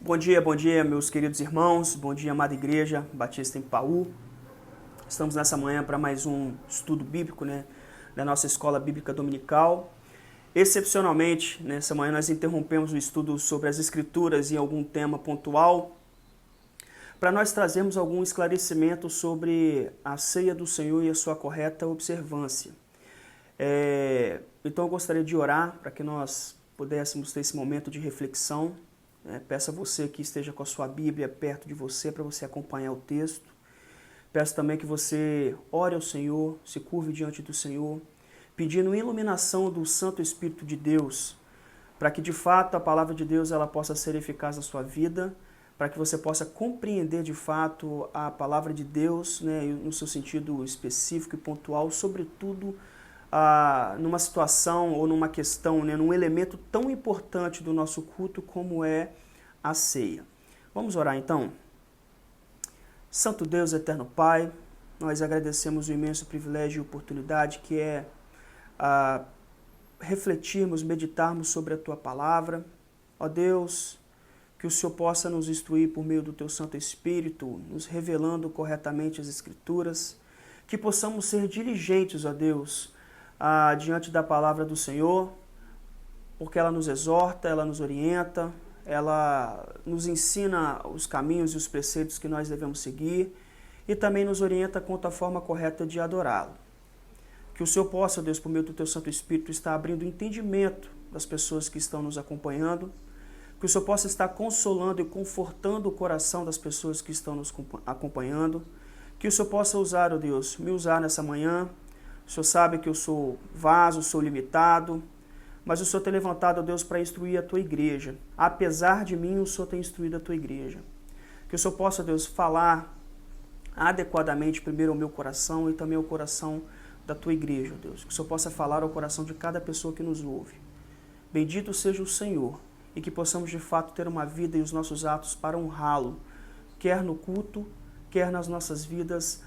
Bom dia, meus queridos irmãos. Bom dia, amada Igreja Batista em Paú. Estamos nessa manhã para mais um estudo bíblico, da nossa escola bíblica dominical. Excepcionalmente, nessa manhã nós interrompemos o estudo sobre as Escrituras em algum tema pontual, para nós trazermos algum esclarecimento sobre a ceia do Senhor e a sua correta observância. Então eu gostaria de orar para que nós pudéssemos ter esse momento de reflexão. Peço a você que esteja com a sua Bíblia perto de você para você acompanhar o texto. Peço também que você ore ao Senhor, se curve diante do Senhor, pedindo iluminação do Santo Espírito de Deus, para que de fato a palavra de Deus ela possa ser eficaz na sua vida, para que você possa compreender de fato a palavra de Deus, no seu sentido específico e pontual, sobretudo numa situação ou numa questão, num elemento tão importante do nosso culto como é a ceia. Vamos orar então? Santo Deus, eterno Pai, nós agradecemos o imenso privilégio e oportunidade que é refletirmos, meditarmos sobre a Tua palavra. Ó Deus, que o Senhor possa nos instruir por meio do Teu Santo Espírito, nos revelando corretamente as Escrituras, que possamos ser diligentes, ó Deus, diante da palavra do Senhor, porque ela nos exorta, ela nos orienta, ela nos ensina os caminhos e os preceitos que nós devemos seguir e também nos orienta quanto à forma correta de adorá-lo. Que o Senhor possa, Deus, por meio do Teu Santo Espírito, estar abrindo o entendimento das pessoas que estão nos acompanhando, que o Senhor possa estar consolando e confortando o coração das pessoas que estão nos acompanhando, que o Senhor possa usar, ó Deus, me usar nessa manhã. O Senhor sabe que eu sou vaso, sou limitado, mas o Senhor tem levantado, ó Deus, para instruir a Tua igreja. Apesar de mim, o Senhor tem instruído a Tua igreja. Que o Senhor possa, ó Deus, falar adequadamente primeiro ao meu coração e também ao coração da Tua igreja, ó Deus. Que o Senhor possa falar ao coração de cada pessoa que nos ouve. Bendito seja o Senhor e que possamos de fato ter uma vida e os nossos atos para honrá-lo, quer no culto, quer nas nossas vidas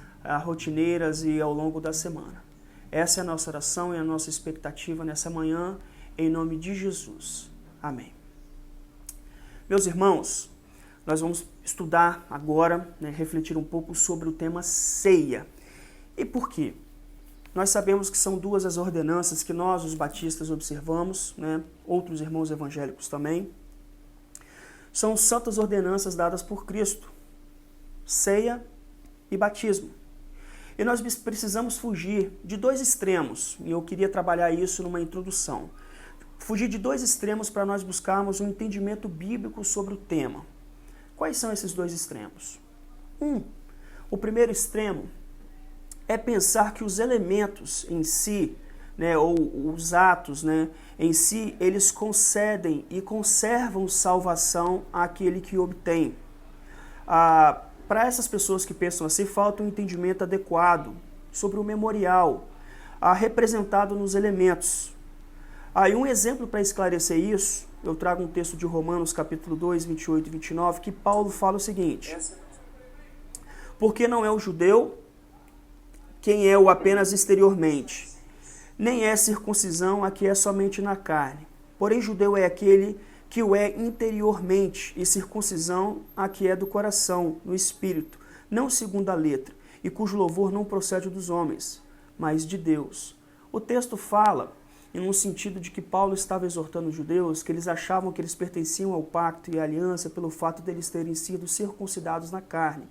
rotineiras e ao longo da semana. Essa é a nossa oração e a nossa expectativa nessa manhã, em nome de Jesus. Amém. Meus irmãos, nós vamos estudar agora, refletir um pouco sobre o tema ceia. E por quê? Nós sabemos que são duas as ordenanças que nós, os batistas, observamos, outros irmãos evangélicos também. São santas ordenanças dadas por Cristo, ceia e batismo. E nós precisamos fugir de dois extremos, e eu queria trabalhar isso numa introdução. Fugir de dois extremos para nós buscarmos um entendimento bíblico sobre o tema. Quais são esses dois extremos? O primeiro extremo é pensar que os elementos em si, ou os atos em si, eles concedem e conservam salvação àquele que obtém. Para essas pessoas que pensam assim, falta um entendimento adequado sobre o memorial, representado nos elementos. E um exemplo para esclarecer isso, eu trago um texto de Romanos, capítulo 2, 28 e 29, que Paulo fala o seguinte: porque não é o judeu quem é o apenas exteriormente, nem é circuncisão a que é somente na carne. Porém, judeu é aquele que o é interiormente, e circuncisão a que é do coração, no espírito, não segundo a letra, e cujo louvor não procede dos homens, mas de Deus. O texto fala em um sentido de que Paulo estava exortando os judeus, que eles achavam que eles pertenciam ao pacto e à aliança pelo fato de eles terem sido circuncidados na carne.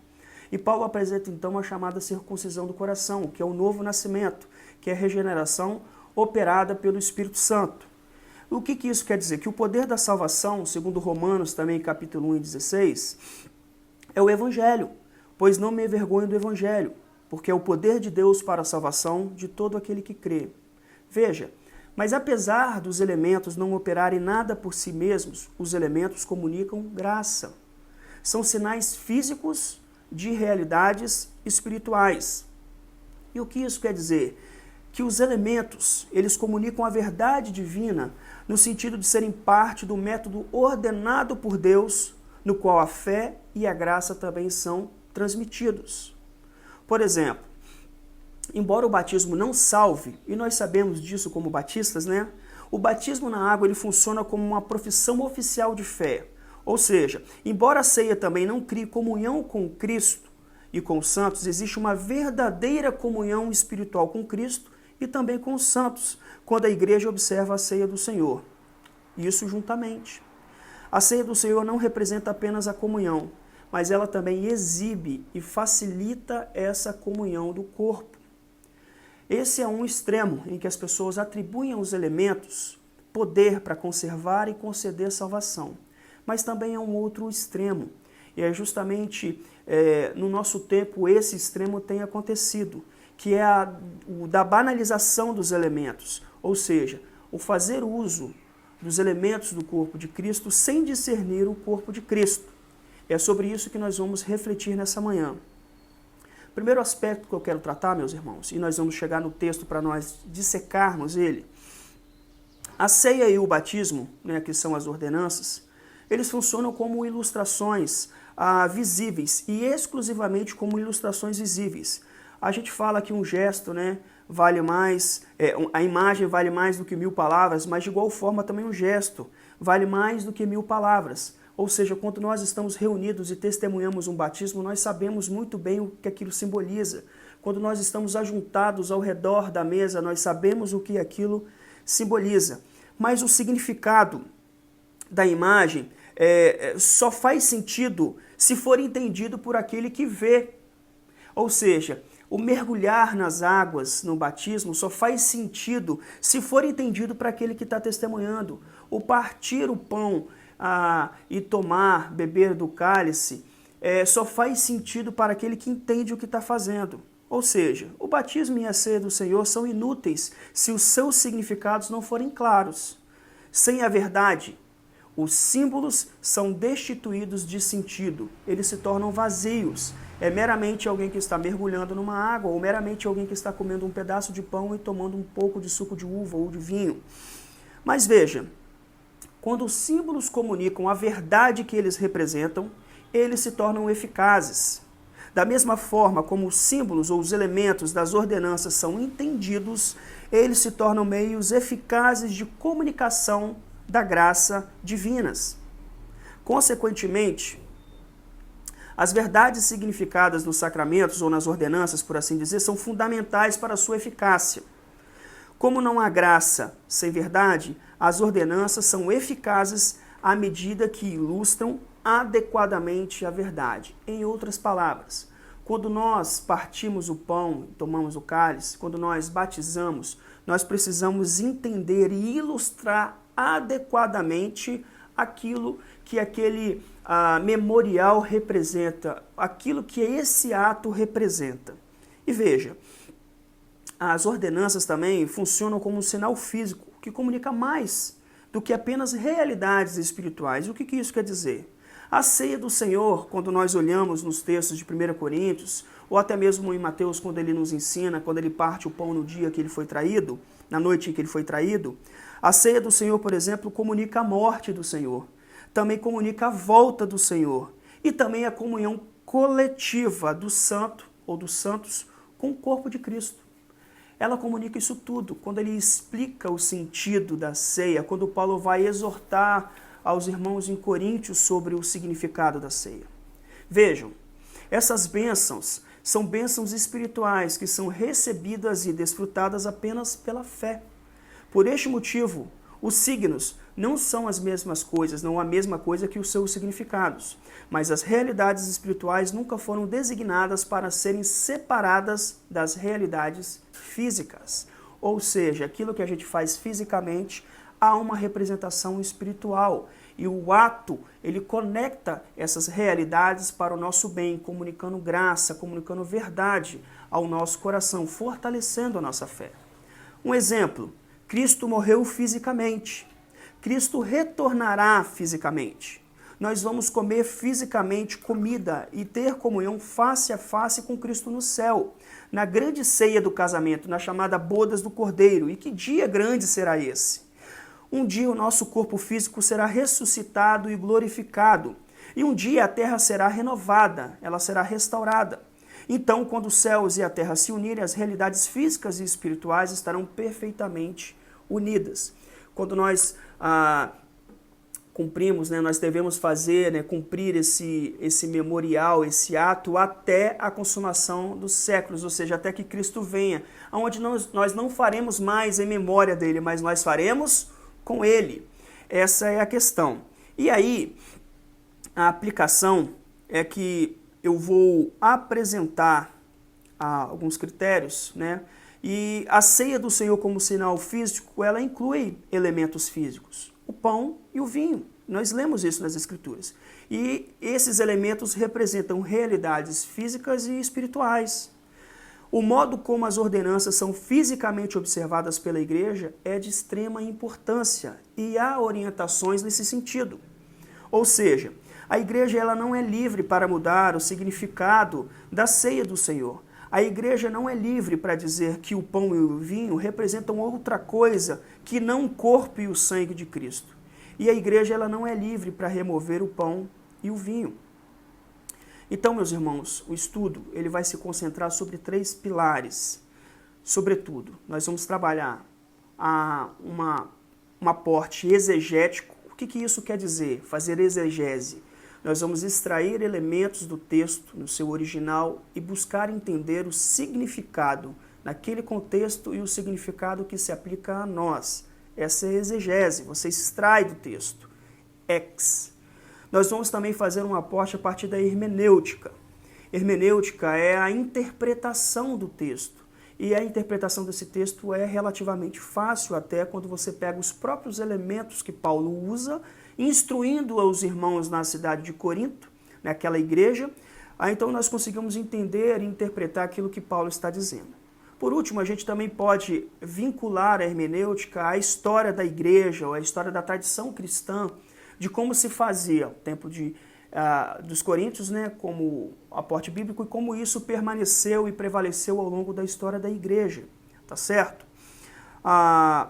E Paulo apresenta então a chamada circuncisão do coração, que é o novo nascimento, que é a regeneração operada pelo Espírito Santo. O que isso quer dizer? Que o poder da salvação, segundo Romanos, também capítulo 1 e 16, é o Evangelho, pois não me envergonho do Evangelho, porque é o poder de Deus para a salvação de todo aquele que crê. Veja, mas apesar dos elementos não operarem nada por si mesmos, os elementos comunicam graça. São sinais físicos de realidades espirituais. E o que isso quer dizer? Que os elementos, eles comunicam a verdade divina no sentido de serem parte do método ordenado por Deus, no qual a fé e a graça também são transmitidos. Por exemplo, embora o batismo não salve, e nós sabemos disso como batistas, o batismo na água ele funciona como uma profissão oficial de fé, Ou seja, embora a ceia também não crie comunhão com Cristo e com os santos, existe uma verdadeira comunhão espiritual com Cristo e também com os santos, quando a igreja observa a ceia do Senhor. Isso juntamente. A ceia do Senhor não representa apenas a comunhão, mas ela também exibe e facilita essa comunhão do corpo. Esse é um extremo em que as pessoas atribuem aos elementos poder para conservar e conceder salvação. Mas também é um outro extremo. E é justamente no nosso tempo esse extremo tem acontecido, que é o da banalização dos elementos, ou seja, o fazer uso dos elementos do corpo de Cristo sem discernir o corpo de Cristo. É sobre isso que nós vamos refletir nessa manhã. O primeiro aspecto que eu quero tratar, meus irmãos, e nós vamos chegar no texto para nós dissecarmos ele, a ceia e o batismo, que são as ordenanças, eles funcionam como ilustrações visíveis e exclusivamente como ilustrações visíveis. A gente fala que um gesto vale mais, a imagem vale mais do que 1000 palavras, mas de igual forma também um gesto vale mais do que 1000 palavras. Ou seja, quando nós estamos reunidos e testemunhamos um batismo, nós sabemos muito bem o que aquilo simboliza. Quando nós estamos ajuntados ao redor da mesa, nós sabemos o que aquilo simboliza. Mas o significado da imagem só faz sentido se for entendido por aquele que vê. Ou seja, o mergulhar nas águas no batismo só faz sentido se for entendido para aquele que está testemunhando. O partir o pão e tomar, beber do cálice, só faz sentido para aquele que entende o que está fazendo. Ou seja, o batismo e a ceia do Senhor são inúteis se os seus significados não forem claros. Sem a verdade, os símbolos são destituídos de sentido, eles se tornam vazios. É meramente alguém que está mergulhando numa água, ou meramente alguém que está comendo um pedaço de pão e tomando um pouco de suco de uva ou de vinho. Mas veja, quando os símbolos comunicam a verdade que eles representam, eles se tornam eficazes. Da mesma forma como os símbolos ou os elementos das ordenanças são entendidos, eles se tornam meios eficazes de comunicação da graça divinas. Consequentemente, as verdades significadas nos sacramentos ou nas ordenanças, por assim dizer, são fundamentais para a sua eficácia. Como não há graça sem verdade, as ordenanças são eficazes à medida que ilustram adequadamente a verdade. Em outras palavras, quando nós partimos o pão e tomamos o cálice, quando nós batizamos, nós precisamos entender e ilustrar adequadamente aquilo que aquele memorial representa, aquilo que esse ato representa. E veja, as ordenanças também funcionam como um sinal físico que comunica mais do que apenas realidades espirituais. O que isso quer dizer? A ceia do Senhor, quando nós olhamos nos textos de 1 Coríntios, ou até mesmo em Mateus, quando ele nos ensina, quando ele parte o pão no dia que ele foi traído, na noite em que ele foi traído, a ceia do Senhor, por exemplo, comunica a morte do Senhor, também comunica a volta do Senhor, e também a comunhão coletiva do santo ou dos santos com o corpo de Cristo. Ela comunica isso tudo. Quando ele explica o sentido da ceia, quando Paulo vai exortar aos irmãos em Coríntios sobre o significado da ceia. Vejam, essas bênçãos são bênçãos espirituais que são recebidas e desfrutadas apenas pela fé. Por este motivo, os signos não são as mesmas coisas, não a mesma coisa que os seus significados, mas as realidades espirituais nunca foram designadas para serem separadas das realidades físicas. Ou seja, aquilo que a gente faz fisicamente há uma representação espiritual. E o ato, ele conecta essas realidades para o nosso bem, comunicando graça, comunicando verdade ao nosso coração, fortalecendo a nossa fé. Um exemplo, Cristo morreu fisicamente. Cristo retornará fisicamente. Nós vamos comer fisicamente comida e ter comunhão face a face com Cristo no céu, na grande ceia do casamento, na chamada bodas do Cordeiro. E que dia grande será esse? Um dia o nosso corpo físico será ressuscitado e glorificado. E um dia a terra será renovada, ela será restaurada. Então, quando os céus e a terra se unirem, as realidades físicas e espirituais estarão perfeitamente unidas. Quando nós cumprimos, né, nós devemos fazer, né, cumprir esse memorial, esse ato até a consumação dos séculos, ou seja, até que Cristo venha, onde nós não faremos mais em memória dele, mas nós faremos com ele. Essa é a questão. E aí, a aplicação é que eu vou apresentar alguns critérios, né? E a ceia do Senhor como sinal físico, ela inclui elementos físicos, o pão e o vinho. Nós lemos isso nas Escrituras. E esses elementos representam realidades físicas e espirituais. O modo como as ordenanças são fisicamente observadas pela igreja é de extrema importância e há orientações nesse sentido. Ou seja, a igreja ela não é livre para mudar o significado da ceia do Senhor. A igreja não é livre para dizer que o pão e o vinho representam outra coisa que não o corpo e o sangue de Cristo. E a igreja ela não é livre para remover o pão e o vinho. Então, meus irmãos, o estudo ele vai se concentrar sobre 3 pilares. Sobretudo, nós vamos trabalhar um aporte exegético. O que isso quer dizer? Fazer exegese. Nós vamos extrair elementos do texto no seu original e buscar entender o significado naquele contexto e o significado que se aplica a nós. Essa é a exegese, você extrai do texto. Nós vamos também fazer um aporte a partir da hermenêutica. Hermenêutica é a interpretação do texto. E a interpretação desse texto é relativamente fácil até quando você pega os próprios elementos que Paulo usa, instruindo os irmãos na cidade de Corinto, naquela igreja. Então nós conseguimos entender e interpretar aquilo que Paulo está dizendo. Por último, a gente também pode vincular a hermenêutica à história da igreja, ou à história da tradição cristã, de como se fazia o templo dos Coríntios, né, como aporte bíblico, e como isso permaneceu e prevaleceu ao longo da história da igreja, tá certo?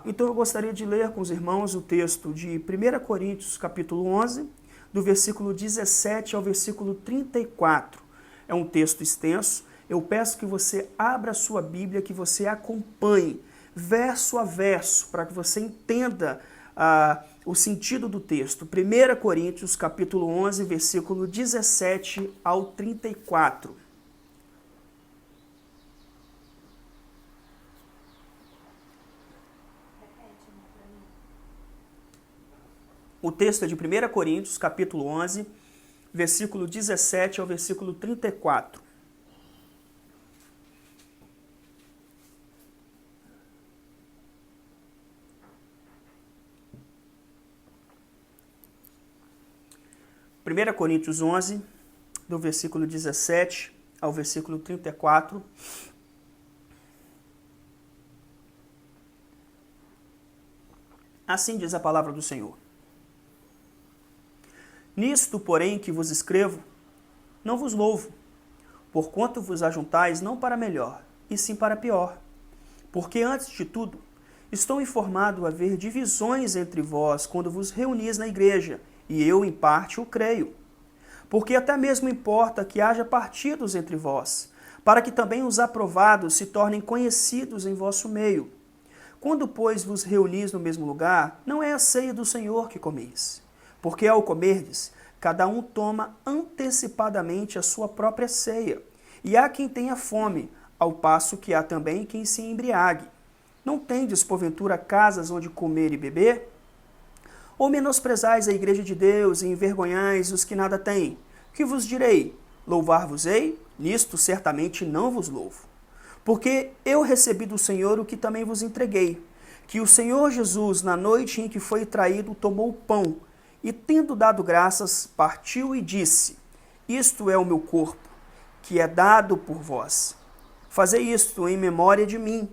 Então eu gostaria de ler com os irmãos o texto de 1 Coríntios, capítulo 11, do versículo 17 ao versículo 34. É um texto extenso. Eu peço que você abra a sua Bíblia, que você acompanhe verso a verso, para que você entenda o sentido do texto. 1 Coríntios, capítulo 11, versículo 17 ao 34. O texto é de 1 Coríntios, capítulo 11, versículo 17 ao versículo 34. Primeira Coríntios 11, do versículo 17 ao versículo 34. Assim diz a palavra do Senhor. Nisto, porém, que vos escrevo, não vos louvo, porquanto vos ajuntais não para melhor, e sim para pior. Porque, antes de tudo, estou informado haver divisões entre vós quando vos reunis na igreja, e eu, em parte, o creio. Porque até mesmo importa que haja partidos entre vós, para que também os aprovados se tornem conhecidos em vosso meio. Quando, pois, vos reunis no mesmo lugar, não é a ceia do Senhor que comeis. Porque ao comerdes, cada um toma antecipadamente a sua própria ceia. E há quem tenha fome, ao passo que há também quem se embriague. Não tendes, porventura, casas onde comer e beber? Ou menosprezais a igreja de Deus e envergonhais os que nada têm? Que vos direi? Louvar-vos-ei? Nisto certamente não vos louvo. Porque eu recebi do Senhor o que também vos entreguei, que o Senhor Jesus, na noite em que foi traído, tomou o pão, e tendo dado graças, partiu e disse, isto é o meu corpo, que é dado por vós. Fazei isto em memória de mim.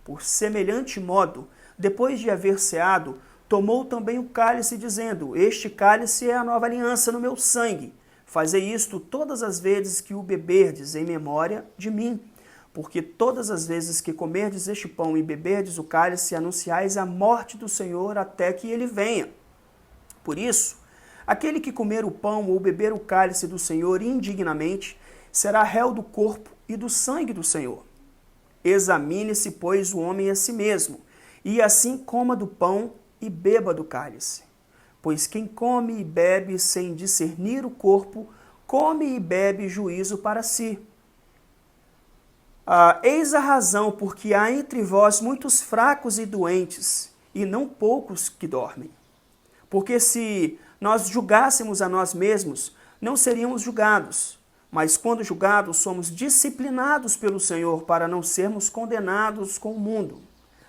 Por semelhante modo, depois de haver ceado, tomou também o cálice, dizendo, este cálice é a nova aliança no meu sangue. Fazei isto todas as vezes que o beberdes em memória de mim. Porque todas as vezes que comerdes este pão e beberdes o cálice, anunciais a morte do Senhor até que ele venha. Por isso, aquele que comer o pão ou beber o cálice do Senhor indignamente, será réu do corpo e do sangue do Senhor. Examine-se, pois, o homem a si mesmo, e assim coma do pão e beba do cálice. pois quem come e bebe sem discernir o corpo, come e bebe juízo para si. Eis a razão porque há entre vós muitos fracos e doentes, e não poucos que dormem. Porque se nós julgássemos a nós mesmos, não seríamos julgados. Mas quando julgados, somos disciplinados pelo Senhor para não sermos condenados com o mundo.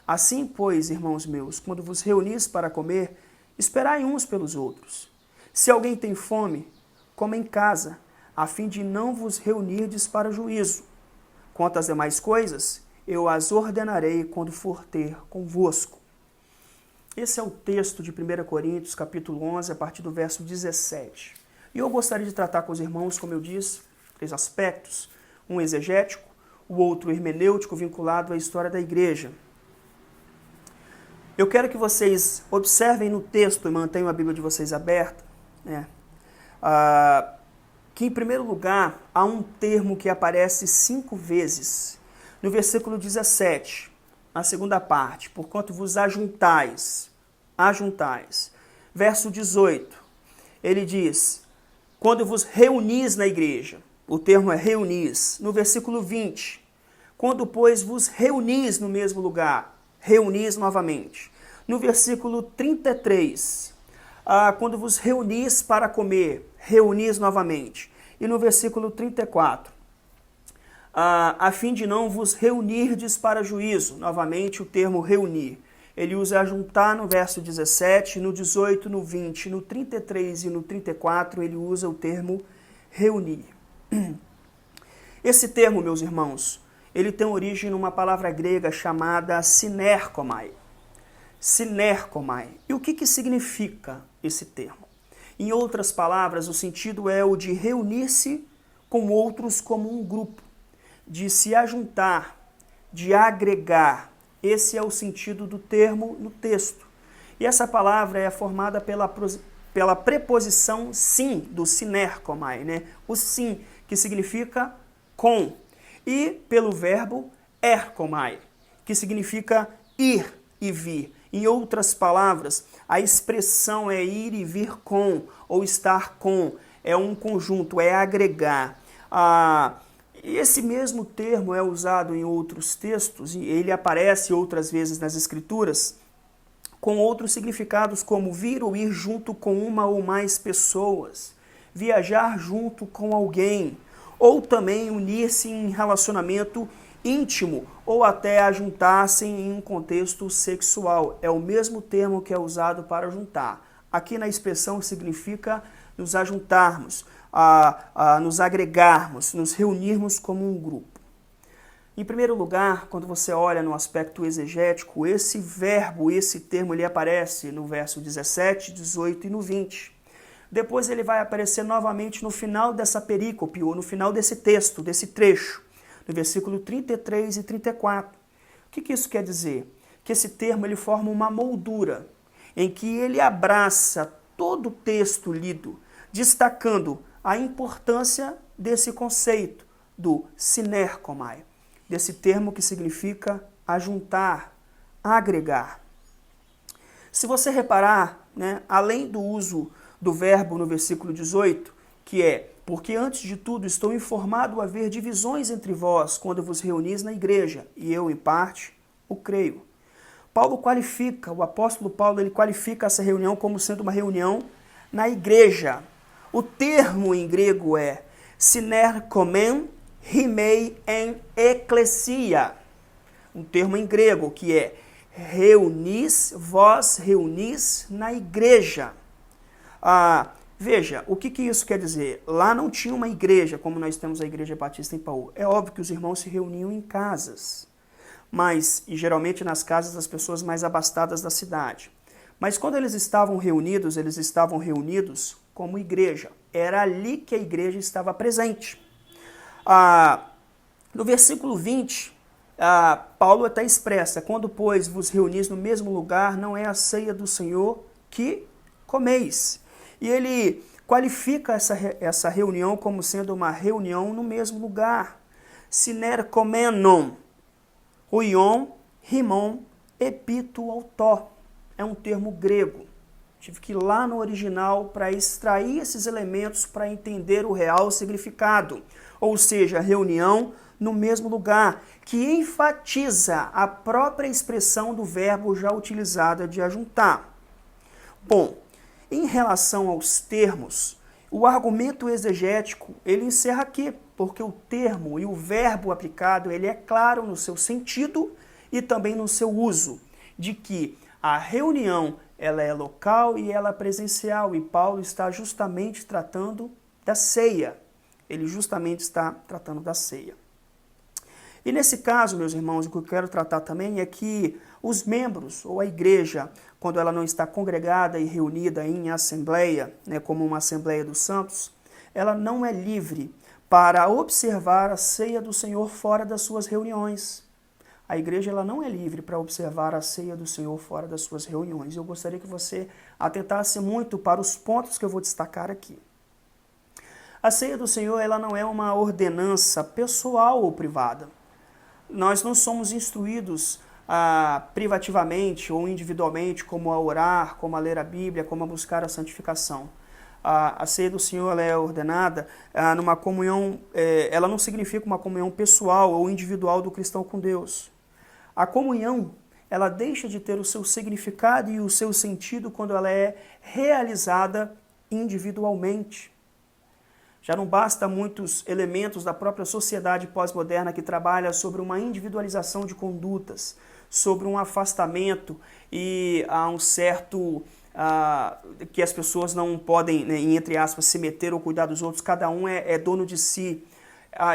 Assim, pois, irmãos meus, quando vos reunis para comer, esperai uns pelos outros. Se alguém tem fome, coma em casa, a fim de não vos reunirdes para juízo. Quanto às demais coisas, eu as ordenarei quando for ter convosco. Esse é o texto de 1 Coríntios, capítulo 11, a partir do verso 17. E eu gostaria de tratar com os irmãos, como eu disse, 3 aspectos. Um exegético, o outro hermenêutico, vinculado à história da igreja. Eu quero que vocês observem no texto e mantenham a Bíblia de vocês aberta, né? Que, em primeiro lugar, há um termo que aparece 5 vezes. No versículo 17, na segunda parte, porquanto vos ajuntais. Verso 18, ele diz, quando vos reunis na igreja. O termo é reunis. No versículo 20, quando, pois, vos reunis no mesmo lugar. Reunis novamente. No versículo 33, quando vos reunis para comer. Reunis novamente. E no versículo 34, a fim de não vos reunirdes para juízo. Novamente o termo reunir. Ele usa ajuntar no verso 17, no 18, no 20, no 33 e no 34 ele usa o termo reunir. Esse termo, meus irmãos, ele tem origem numa palavra grega chamada sinerkomai. Sinerkomai. E o que significa esse termo? Em outras palavras, o sentido é o de reunir-se com outros como um grupo, de se ajuntar, de agregar. Esse é o sentido do termo no texto. E essa palavra é formada pela preposição sim, do sinerkomai, né? O sim, que significa com, e pelo verbo erkomai, que significa ir e vir. Em outras palavras, a expressão é ir e vir com, ou estar com, é um conjunto, é agregar. E esse mesmo termo é usado em outros textos, e ele aparece outras vezes nas Escrituras, com outros significados, como vir ou ir junto com uma ou mais pessoas, viajar junto com alguém, ou também unir-se em relacionamento íntimo, ou até ajuntar-se em um contexto sexual. É o mesmo termo que é usado para juntar. Aqui na expressão significa nos ajuntarmos, nos agregarmos, nos reunirmos como um grupo. Em primeiro lugar, quando você olha no aspecto exegético, esse verbo, esse termo, ele aparece no verso 17, 18 e no 20. Depois ele vai aparecer novamente no final dessa perícope, ou no final desse texto, desse trecho, no versículo 33 e 34. O que isso quer dizer? Que esse termo ele forma uma moldura, em que ele abraça todo o texto lido, destacando a importância desse conceito do sinerkomai, desse termo que significa ajuntar, agregar. Se você reparar, né, além do uso do verbo no versículo 18, que é, porque antes de tudo estou informado haver divisões entre vós quando vos reunis na igreja, e eu, em parte, o creio. O apóstolo Paulo, ele qualifica essa reunião como sendo uma reunião na igreja. O termo em grego é sinerkomen rimei en ecclesia. Um termo em grego que é vós reunis na igreja. Veja, o que isso quer dizer? Lá não tinha uma igreja, como nós temos a Igreja Batista em Paú. É óbvio que os irmãos se reuniam em casas, e geralmente nas casas das pessoas mais abastadas da cidade. Mas quando eles estavam reunidos como igreja. Era ali que a igreja estava presente. No versículo 20, Paulo até expressa, quando, pois, vos reunis no mesmo lugar, não é a ceia do Senhor que comeis. E ele qualifica essa reunião como sendo uma reunião no mesmo lugar. Sinerkomenon, oion, rimon, epito autó. É um termo grego. Tive que ir lá no original para extrair esses elementos para entender o real significado. Ou seja, reunião no mesmo lugar, que enfatiza a própria expressão do verbo já utilizada de ajuntar. Bom, em relação aos termos, o argumento exegético, ele encerra aqui, porque o termo e o verbo aplicado, ele é claro no seu sentido e também no seu uso, de que a reunião, ela é local e ela é presencial, e Paulo está justamente tratando da ceia. Ele justamente está tratando da ceia. E nesse caso, meus irmãos, o que eu quero tratar também é que os membros, ou a igreja, quando ela não está congregada e reunida em assembleia, como uma assembleia dos santos, ela não é livre para observar a ceia do Senhor fora das suas reuniões. A igreja ela não é livre para observar a ceia do Senhor fora das suas reuniões. Eu gostaria que você atentasse muito para os pontos que eu vou destacar aqui. A ceia do Senhor ela não é uma ordenança pessoal ou privada. Nós não somos instruídos privativamente ou individualmente como a orar, como a ler a Bíblia, como a buscar a santificação. A ceia do Senhor ela é ordenada numa comunhão, ela não significa uma comunhão pessoal ou individual do cristão com Deus. A comunhão, ela deixa de ter o seu significado e o seu sentido quando ela é realizada individualmente. Já não basta muitos elementos da própria sociedade pós-moderna que trabalha sobre uma individualização de condutas, sobre um afastamento e há um certo... que as pessoas não podem, entre aspas, se meter ou cuidar dos outros, cada um é dono de si.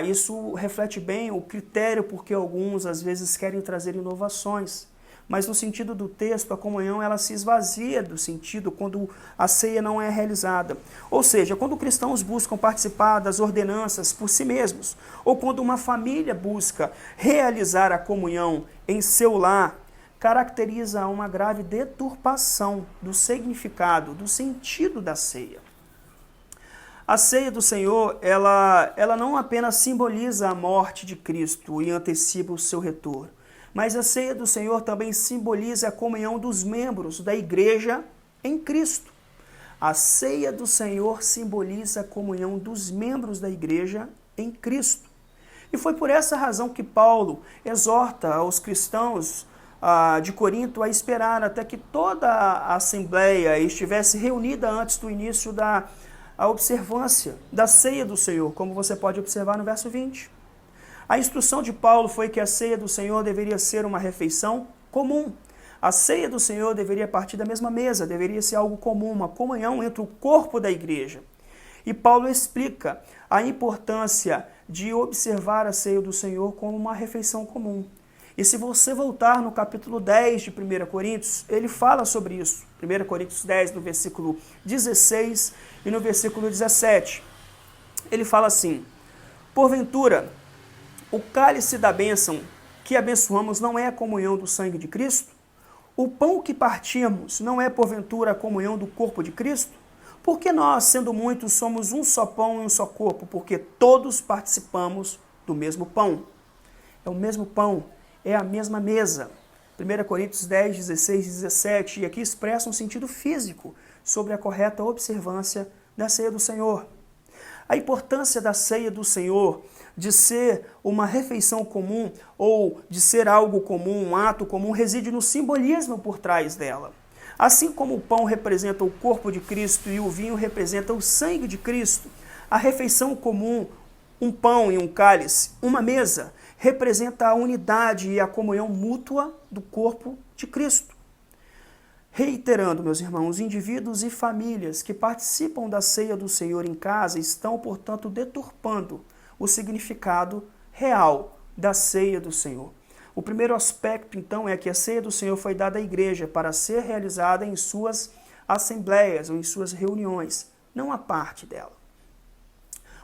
Isso reflete bem o critério porque alguns às vezes querem trazer inovações. Mas no sentido do texto, a comunhão ela se esvazia do sentido quando a ceia não é realizada. Ou seja, quando cristãos buscam participar das ordenanças por si mesmos, ou quando uma família busca realizar a comunhão em seu lar, caracteriza uma grave deturpação do significado, do sentido da ceia. A ceia do Senhor, ela não apenas simboliza a morte de Cristo e antecipa o seu retorno, mas a ceia do Senhor também simboliza a comunhão dos membros da igreja em Cristo. A ceia do Senhor simboliza a comunhão dos membros da igreja em Cristo. E foi por essa razão que Paulo exorta aos cristãos de Corinto a esperar até que toda a assembleia estivesse reunida antes do início da observância da ceia do Senhor, como você pode observar no verso 20. A instrução de Paulo foi que a ceia do Senhor deveria ser uma refeição comum. A ceia do Senhor deveria partir da mesma mesa, deveria ser algo comum, uma comunhão entre o corpo da igreja. E Paulo explica a importância de observar a ceia do Senhor como uma refeição comum. E se você voltar no capítulo 10 de 1 Coríntios, ele fala sobre isso. 1 Coríntios 10, no versículo 16 e no versículo 17. Ele fala assim: porventura, o cálice da bênção que abençoamos não é a comunhão do sangue de Cristo? O pão que partimos não é, porventura, a comunhão do corpo de Cristo? Porque nós, sendo muitos, somos um só pão e um só corpo, porque todos participamos do mesmo pão. É o mesmo pão, é a mesma mesa. 1 Coríntios 10, 16 e 17, e aqui expressa um sentido físico sobre a correta observância da ceia do Senhor. A importância da ceia do Senhor de ser uma refeição comum ou de ser algo comum, um ato comum, reside no simbolismo por trás dela. Assim como o pão representa o corpo de Cristo e o vinho representa o sangue de Cristo, a refeição comum, um pão e um cálice, uma mesa, representa a unidade e a comunhão mútua do corpo de Cristo. Reiterando, meus irmãos, indivíduos e famílias que participam da ceia do Senhor em casa estão, portanto, deturpando o significado real da ceia do Senhor. O primeiro aspecto, então, é que a ceia do Senhor foi dada à igreja para ser realizada em suas assembleias ou em suas reuniões, não a parte dela.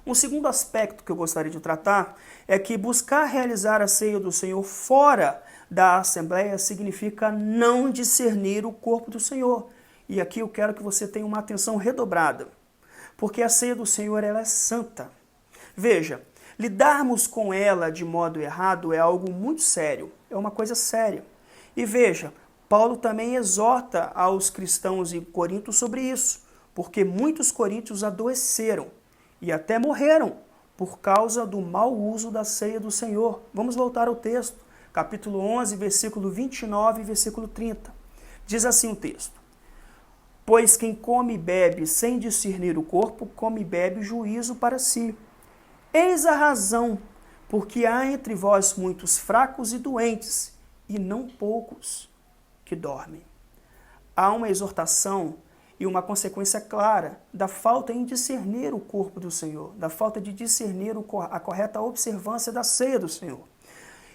Um segundo aspecto que eu gostaria de tratar é que buscar realizar a ceia do Senhor fora da assembleia significa não discernir o corpo do Senhor. E aqui eu quero que você tenha uma atenção redobrada, porque a ceia do Senhor ela é santa. Veja, lidarmos com ela de modo errado é algo muito sério, é uma coisa séria. E veja, Paulo também exorta aos cristãos em Corinto sobre isso, porque muitos coríntios adoeceram e até morreram por causa do mau uso da ceia do Senhor. Vamos voltar ao texto, capítulo 11, versículo 29 e versículo 30. Diz assim o texto: pois quem come e bebe sem discernir o corpo, come e bebe juízo para si. Eis a razão, porque há entre vós muitos fracos e doentes, e não poucos que dormem. Há uma exortação e uma consequência clara da falta em discernir o corpo do Senhor, da falta de discernir a correta observância da ceia do Senhor.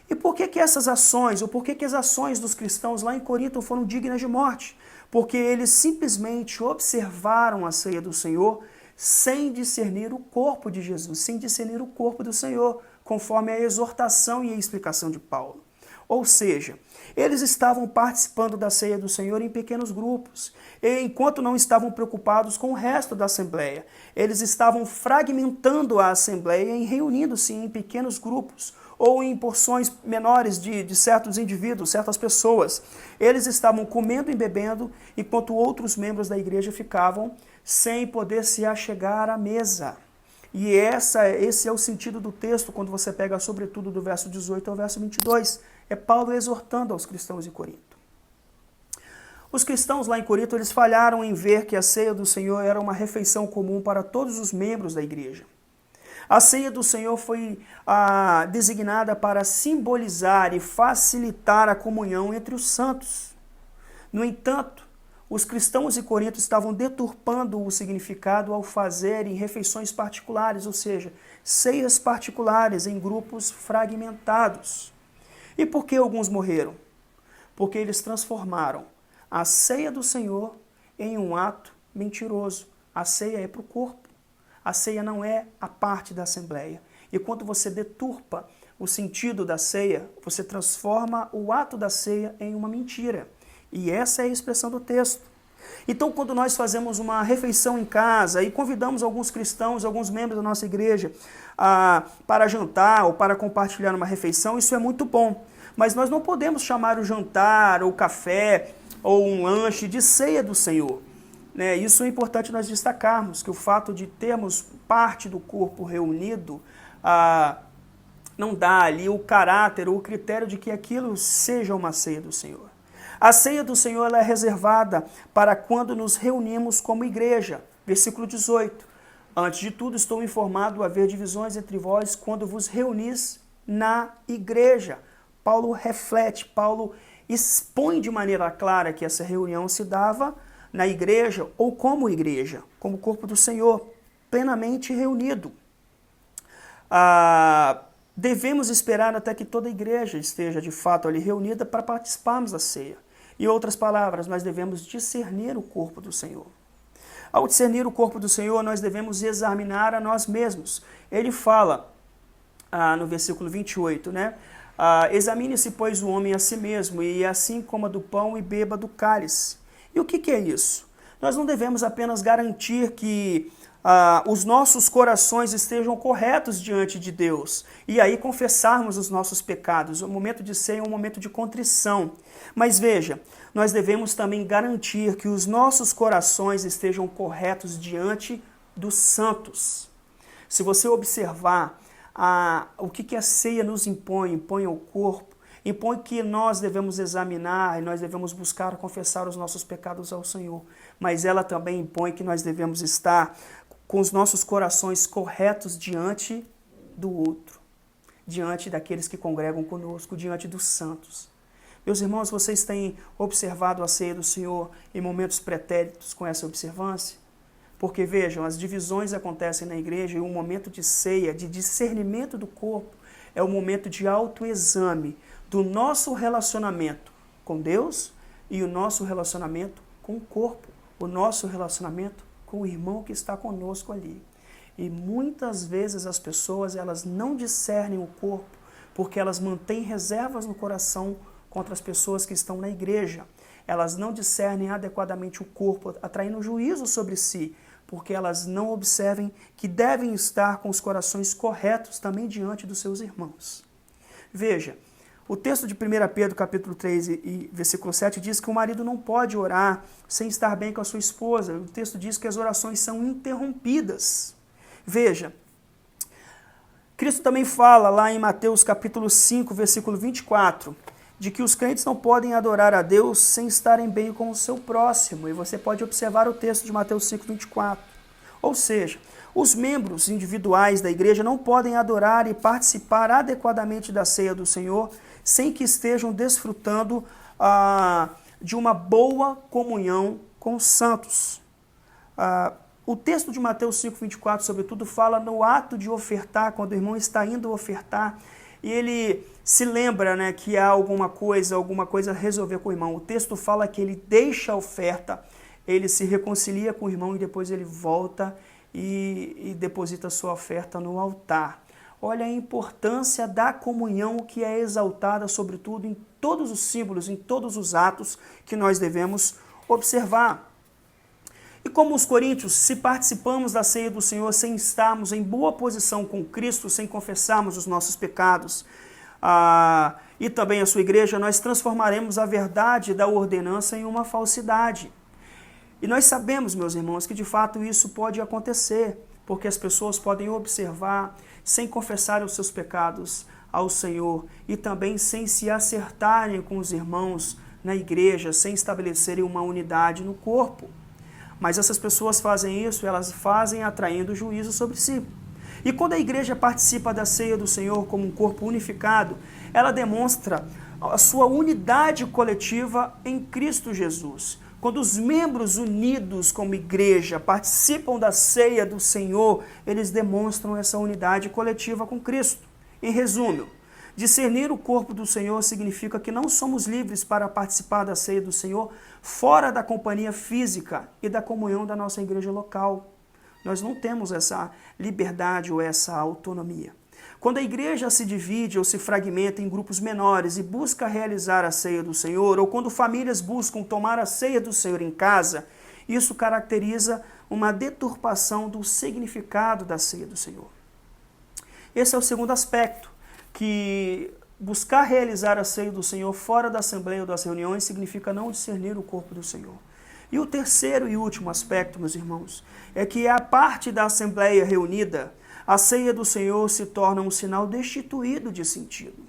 E por que essas ações, ou por que as ações dos cristãos lá em Corinto foram dignas de morte? Porque eles simplesmente observaram a ceia do Senhor sem discernir o corpo de Jesus, sem discernir o corpo do Senhor, conforme a exortação e a explicação de Paulo. Ou seja, eles estavam participando da ceia do Senhor em pequenos grupos, e enquanto não estavam preocupados com o resto da Assembleia. Eles estavam fragmentando a Assembleia e reunindo-se em pequenos grupos, ou em porções menores de certos indivíduos, certas pessoas. Eles estavam comendo e bebendo, enquanto outros membros da igreja ficavam sem poder se achegar à mesa. E esse é o sentido do texto, quando você pega sobretudo do verso 18 ao verso 22. É Paulo exortando aos cristãos em Corinto. Os cristãos lá em Corinto, eles falharam em ver que a ceia do Senhor era uma refeição comum para todos os membros da igreja. A ceia do Senhor foi designada para simbolizar e facilitar a comunhão entre os santos. No entanto, os cristãos de Corinto estavam deturpando o significado ao fazerem refeições particulares, ou seja, ceias particulares em grupos fragmentados. E por que alguns morreram? Porque eles transformaram a ceia do Senhor em um ato mentiroso. A ceia é para o corpo. A ceia não é a parte da Assembleia. E quando você deturpa o sentido da ceia, você transforma o ato da ceia em uma mentira. E essa é a expressão do texto. Então, quando nós fazemos uma refeição em casa e convidamos alguns cristãos, alguns membros da nossa igreja para jantar ou para compartilhar uma refeição, isso é muito bom. Mas nós não podemos chamar o jantar, ou o café, ou um lanche de ceia do Senhor. Isso é importante nós destacarmos, que o fato de termos parte do corpo reunido não dá ali o caráter ou o critério de que aquilo seja uma ceia do Senhor. A ceia do Senhor ela é reservada para quando nos reunimos como igreja. Versículo 18. Antes de tudo, estou informado haver divisões entre vós quando vos reunis na igreja. Paulo reflete, Paulo expõe de maneira clara que essa reunião se dava na igreja ou como igreja, como corpo do Senhor, plenamente reunido. Devemos esperar até que toda a igreja esteja de fato ali reunida para participarmos da ceia. Em outras palavras, nós devemos discernir o corpo do Senhor. Ao discernir o corpo do Senhor, nós devemos examinar a nós mesmos. Ele fala no versículo 28, examine-se, pois, o homem a si mesmo, e assim coma do pão e beba do cálice. E o que é isso? Nós não devemos apenas garantir que os nossos corações estejam corretos diante de Deus e aí confessarmos os nossos pecados. O momento de ceia é um momento de contrição. Mas veja, nós devemos também garantir que os nossos corações estejam corretos diante dos santos. Se você observar o que a ceia nos impõe ao corpo, impõe que nós devemos examinar e nós devemos buscar confessar os nossos pecados ao Senhor. Mas ela também impõe que nós devemos estar com os nossos corações corretos diante do outro, diante daqueles que congregam conosco, diante dos santos. Meus irmãos, vocês têm observado a ceia do Senhor em momentos pretéritos com essa observância? Porque vejam, as divisões acontecem na igreja e o momento de ceia, de discernimento do corpo, é o momento de autoexame do nosso relacionamento com Deus e o nosso relacionamento com o corpo, o nosso relacionamento com o irmão que está conosco ali. E muitas vezes as pessoas elas não discernem o corpo porque elas mantêm reservas no coração contra as pessoas que estão na igreja. Elas não discernem adequadamente o corpo, atraindo juízo sobre si, porque elas não observem que devem estar com os corações corretos também diante dos seus irmãos. Veja, O texto de 1 Pedro, capítulo 3 e versículo 7 diz que o marido não pode orar sem estar bem com a sua esposa. O texto diz que as orações são interrompidas. Veja, Cristo também fala lá em Mateus capítulo 5, versículo 24, de que os crentes não podem adorar a Deus sem estarem bem com o seu próximo. E você pode observar o texto de Mateus 5, 24. Ou seja, os membros individuais da igreja não podem adorar e participar adequadamente da ceia do Senhor sem que estejam desfrutando de uma boa comunhão com os santos. O texto de Mateus 5, 24, sobretudo, fala no ato de ofertar, quando o irmão está indo ofertar, e ele se lembra, né, que há alguma coisa a resolver com o irmão. O texto fala que ele deixa a oferta, ele se reconcilia com o irmão e depois ele volta e deposita sua oferta no altar. Olha a importância da comunhão que é exaltada, sobretudo, em todos os símbolos, em todos os atos que nós devemos observar. E como os coríntios, se participamos da ceia do Senhor sem estarmos em boa posição com Cristo, sem confessarmos os nossos pecados, e também a sua igreja, nós transformaremos a verdade da ordenança em uma falsidade. E nós sabemos, meus irmãos, que de fato isso pode acontecer, porque as pessoas podem observar sem confessar os seus pecados ao Senhor e também sem se acertarem com os irmãos na igreja, sem estabelecerem uma unidade no corpo. Mas essas pessoas fazem isso, elas fazem atraindo juízo sobre si. E quando a igreja participa da ceia do Senhor como um corpo unificado, ela demonstra a sua unidade coletiva em Cristo Jesus. Quando os membros unidos como igreja participam da ceia do Senhor, eles demonstram essa unidade coletiva com Cristo. Em resumo, discernir o corpo do Senhor significa que não somos livres para participar da ceia do Senhor fora da companhia física e da comunhão da nossa igreja local. Nós não temos essa liberdade ou essa autonomia. Quando a igreja se divide ou se fragmenta em grupos menores e busca realizar a ceia do Senhor, ou quando famílias buscam tomar a ceia do Senhor em casa, isso caracteriza uma deturpação do significado da ceia do Senhor. Esse é o segundo aspecto, que buscar realizar a ceia do Senhor fora da assembleia ou das reuniões significa não discernir o corpo do Senhor. E o terceiro e último aspecto, meus irmãos, é que a parte da assembleia reunida, a ceia do Senhor se torna um sinal destituído de sentido.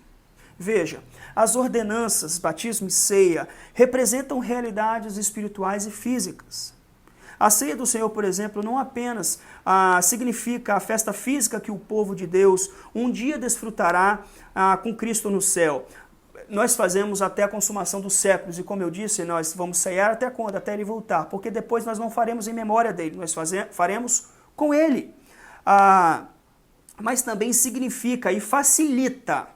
Veja, as ordenanças, batismo e ceia, representam realidades espirituais e físicas. A ceia do Senhor, por exemplo, não apenas significa a festa física que o povo de Deus um dia desfrutará com Cristo no céu. Nós fazemos até a consumação dos séculos, e como eu disse, nós vamos ceiar até quando? Até ele voltar, porque depois nós não faremos em memória dele, nós faremos com ele. Mas também significa e facilita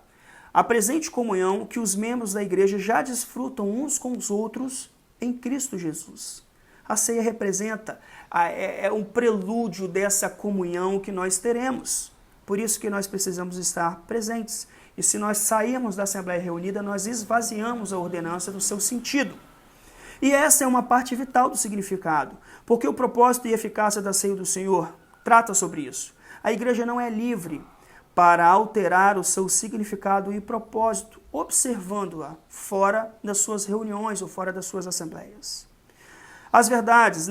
a presente comunhão que os membros da igreja já desfrutam uns com os outros em Cristo Jesus. A ceia representa, é um prelúdio dessa comunhão que nós teremos. Por isso que nós precisamos estar presentes. E se nós sairmos da Assembleia Reunida, nós esvaziamos a ordenança do seu sentido. E essa é uma parte vital do significado, porque o propósito e eficácia da ceia do Senhor trata sobre isso. A igreja não é livre para alterar o seu significado e propósito, observando-a fora das suas reuniões ou fora das suas assembleias. As verdades,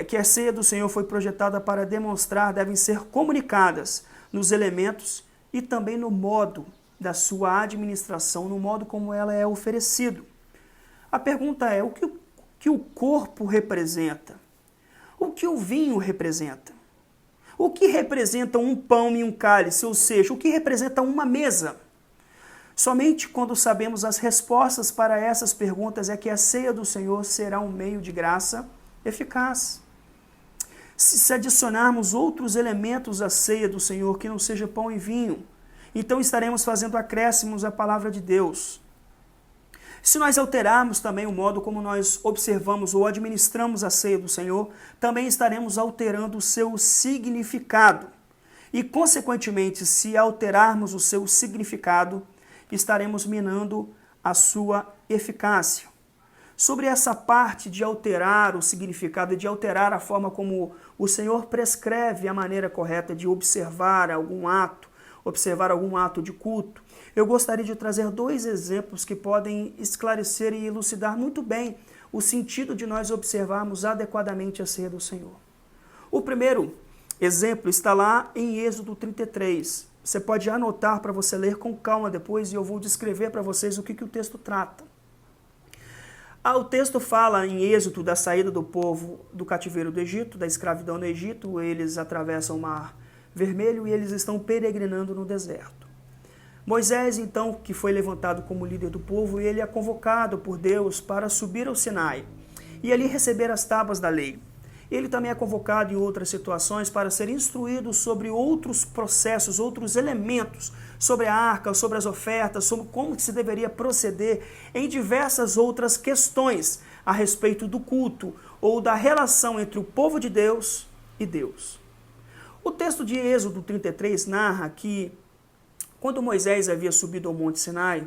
que a ceia do Senhor foi projetada para demonstrar devem ser comunicadas nos elementos e também no modo da sua administração, no modo como ela é oferecido. A pergunta é, o que o corpo representa? O que o vinho representa? O que representa um pão e um cálice, ou seja, o que representa uma mesa? Somente quando sabemos as respostas para essas perguntas é que a ceia do Senhor será um meio de graça eficaz. Se adicionarmos outros elementos à ceia do Senhor que não seja pão e vinho, então estaremos fazendo acréscimos à palavra de Deus. Se nós alterarmos também o modo como nós observamos ou administramos a ceia do Senhor, também estaremos alterando o seu significado. E, consequentemente, se alterarmos o seu significado, estaremos minando a sua eficácia. Sobre essa parte de alterar o significado, de alterar a forma como o Senhor prescreve a maneira correta de observar algum ato observar algum ato de culto, eu gostaria de trazer 2 exemplos que podem esclarecer e elucidar muito bem o sentido de nós observarmos adequadamente a ceia do Senhor. O primeiro exemplo está lá em Êxodo 33. Você pode anotar para você ler com calma depois e eu vou descrever para vocês o que o texto trata. O texto fala em Êxodo da saída do povo do cativeiro do Egito, da escravidão no Egito. Eles atravessam o Mar Vermelho e eles estão peregrinando no deserto. Moisés, então, que foi levantado como líder do povo, ele é convocado por Deus para subir ao Sinai e ali receber as tábuas da lei. Ele também é convocado em outras situações para ser instruído sobre outros processos, outros elementos, sobre a arca, sobre as ofertas, sobre como se deveria proceder em diversas outras questões a respeito do culto ou da relação entre o povo de Deus e Deus. O texto de Êxodo 33 narra que, quando Moisés havia subido ao Monte Sinai,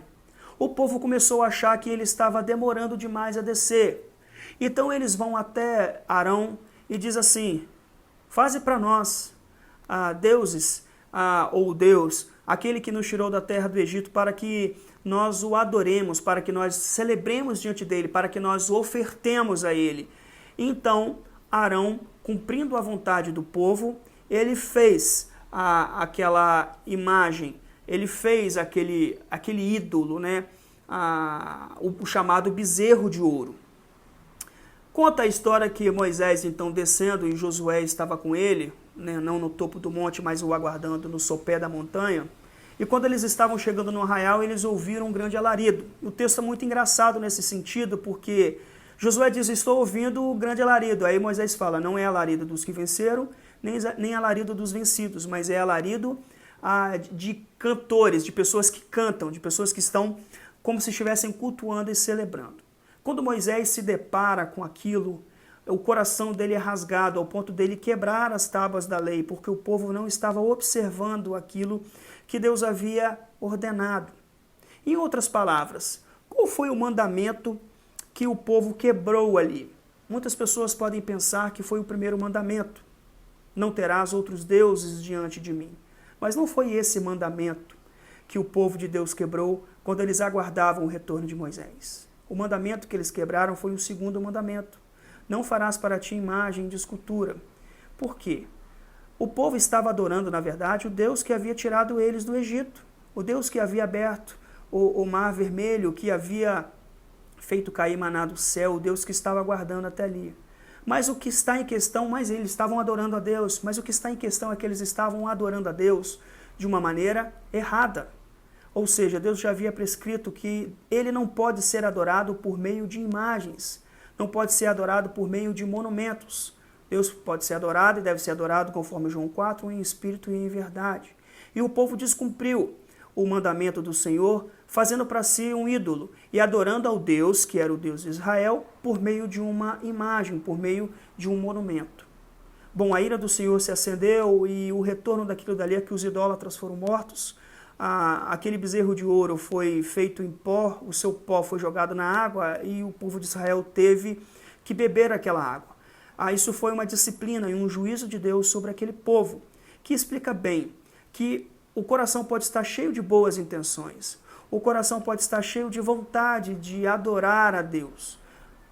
o povo começou a achar que ele estava demorando demais a descer. Então eles vão até Arão e diz assim: faze para nós deuses, ou Deus, aquele que nos tirou da terra do Egito, para que nós o adoremos, para que nós celebremos diante dele, para que nós ofertemos a ele. Então Arão, cumprindo a vontade do povo, ele fez aquela imagem, ele fez aquele ídolo, né? O chamado bezerro de ouro. Conta a história que Moisés, então, descendo, e Josué estava com ele, né, não no topo do monte, mas o aguardando no sopé da montanha. E quando eles estavam chegando no arraial, eles ouviram um grande alarido. E o texto é muito engraçado nesse sentido, porque Josué diz: estou ouvindo o grande alarido. Aí Moisés fala: não é alarido dos que venceram, nem alarido dos vencidos, mas é alarido de cantores, de pessoas que cantam, de pessoas que estão como se estivessem cultuando e celebrando. Quando Moisés se depara com aquilo, o coração dele é rasgado ao ponto dele quebrar as tábuas da lei, porque o povo não estava observando aquilo que Deus havia ordenado. Em outras palavras, qual foi o mandamento que o povo quebrou ali? Muitas pessoas podem pensar que foi o primeiro mandamento: não terás outros deuses diante de mim. Mas não foi esse mandamento que o povo de Deus quebrou quando eles aguardavam o retorno de Moisés. O mandamento que eles quebraram foi o segundo mandamento: não farás para ti imagem de escultura. Por quê? O povo estava adorando, na verdade, o Deus que havia tirado eles do Egito, o Deus que havia aberto o Mar Vermelho, que havia feito cair maná do céu, o Deus que estava aguardando até ali. Mas o que está em questão, mas eles estavam adorando a Deus, mas o que está em questão é que eles estavam adorando a Deus de uma maneira errada. Ou seja, Deus já havia prescrito que ele não pode ser adorado por meio de imagens, não pode ser adorado por meio de monumentos. Deus pode ser adorado e deve ser adorado, conforme João 4, em espírito e em verdade. E o povo descumpriu o mandamento do Senhor, fazendo para si um ídolo e adorando ao Deus, que era o Deus de Israel, por meio de uma imagem, por meio de um monumento. Bom, a ira do Senhor se acendeu e o retorno daquilo dali é que os idólatras foram mortos. Aquele bezerro de ouro foi feito em pó, o seu pó foi jogado na água e o povo de Israel teve que beber aquela água. Isso foi uma disciplina e um juízo de Deus sobre aquele povo, que explica bem que o coração pode estar cheio de boas intenções, o coração pode estar cheio de vontade de adorar a Deus,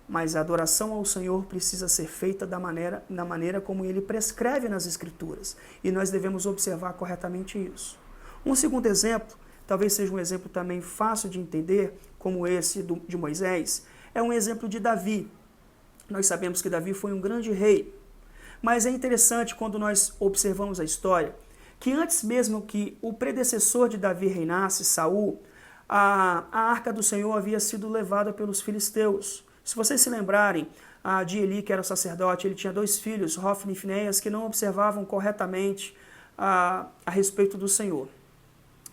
mas a adoração ao Senhor precisa ser feita da maneira como Ele prescreve nas Escrituras, e nós devemos observar corretamente isso. Um segundo exemplo, talvez seja um exemplo também fácil de entender, como esse de Moisés, é um exemplo de Davi. Nós sabemos que Davi foi um grande rei, mas é interessante quando nós observamos a história, que antes mesmo que o predecessor de Davi reinasse, Saul, a arca do Senhor havia sido levada pelos filisteus. Se vocês se lembrarem, de Eli, que era o sacerdote, ele tinha 2 filhos, Hofni e Finéias, que não observavam corretamente a respeito do Senhor,